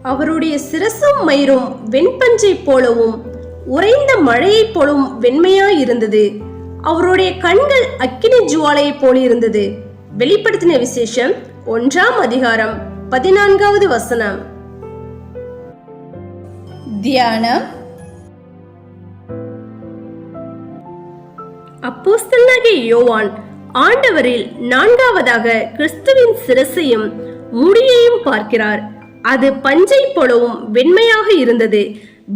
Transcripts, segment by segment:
அவருடைய சிரசும் மயிரும் வெண்பஞ்சை போலவும் உறைந்த மழையைப் போலவும் வெண்மையாயிருந்தது. அவருடைய கண்கள் அக்கினி ஜுவாலையை போலிருந்தது. வெளிப்படுத்தின விசேஷம் 1ஆம் அதிகாரம் 14வது வசனம். தியானம். அப்போஸ்தலனாகிய யோவான் ஆண்டவரில் 4வதாக கிறிஸ்துவின் சிரசையும் முடியையும் பார்க்கிறார். அது பஞ்சை போலவும் வெண்மையாக இருந்தது.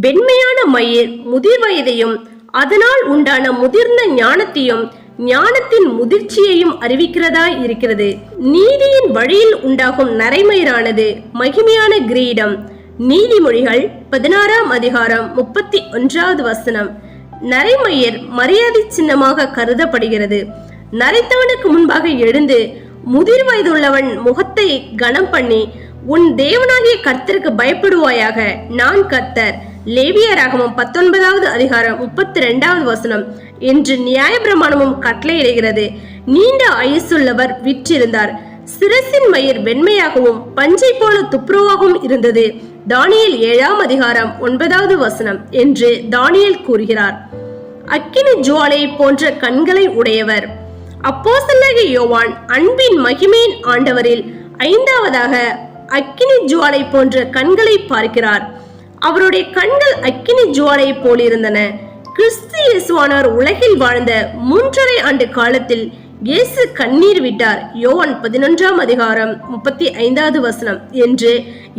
வெண்மையான மயிர் முதிர் வயதையும் அதனால் உண்டான முதிர்ந்த ஞானத்தையும் ஞானத்தின் முதிர்ச்சியையும் அறிவிக்கிறதாய் இருக்கிறது. நீதியின் வழியில் உண்டாகும் நரைமயிரானது மகிமையான கிரீடம். நீதிமொழிகள் 16ஆம் அதிகாரம் 31வது வசனம். நரைமயிர் மரியாதை சின்னமாக கருதப்படுகிறது. நரைத்தவனுக்கு முன்பாக எழுந்து முதிர் வயதுள்ளவன் முகத்தை கனம் பண்ணி, உன் தேவனாகிய கர்த்தருக்கு பயப்படுவாயாக, நான் கர்த்தர், லேவியராகமம் 19வது அதிகாரம் 32வது வசனம் என்று நியாயப்பிரமாணமும் கட்டளையிடுகிறது. நீண்ட ஆயுசுள்ளவர் விற்றிருந்தார். சிரசின் மயிர் வெண்மையாகவும் பஞ்சை போல துப்புரவாகவும் இருந்தது. தானியேல் 7ஆம் அதிகாரம் 9வது வசனம் என்று தானியேல் கூறுகிறார். அக்கினி ஜுவாலை போன்ற கண்களை உடையவர். அப்போஸ்தலனாகிய யோவான் அன்பின் மகிமையின் ஆண்டவரில் 5வதாக அக்கினி ஜுவாலை போன்ற கண்களை பார்க்கிறார். அவருடைய கண்கள் அக்கினி ஜுவாலை போலிருந்தன. கிறிஸ்து இயேசுவானவர் உலகில் வாழ்ந்த 3½ ஆண்டு காலத்தில் இயேசு கண்ணீர் விட்டார். யோவான் 11ஆம் அதிகாரம் 35வது வசனம் என்று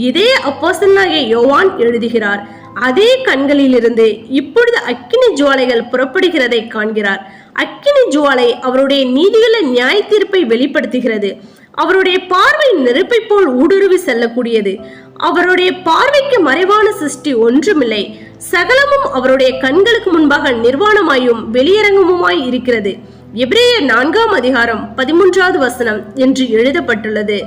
இதே அப்போஸ்தலனாகிய யோவான் எழுதுகிறார். அதே கண்களிலிருந்து இப்பொழுது அக்கினி ஜுவாலைகள் புறப்படுகிறதை காண்கிறார். அக்கினி ஜுவாலை அவருடைய நீதியுள்ள நியாய தீர்ப்பை வெளிப்படுத்துகிறது. அவருடைய பார்வை நெருப்பை போல் ஊடுருவி செல்லக்கூடியது. அவருடைய பார்வைக்கு மறைவான சிருஷ்டி ஒன்றுமில்லை. சகலமும் அவருடைய கண்களுக்கு முன்பாக நிர்வாணமாயும் வெளியரங்கமுமாய் இருக்கிறது. எபிரேயர் 4ஆம் அதிகாரம் 13வது வசனம் என்று எழுதப்பட்டுள்ளது.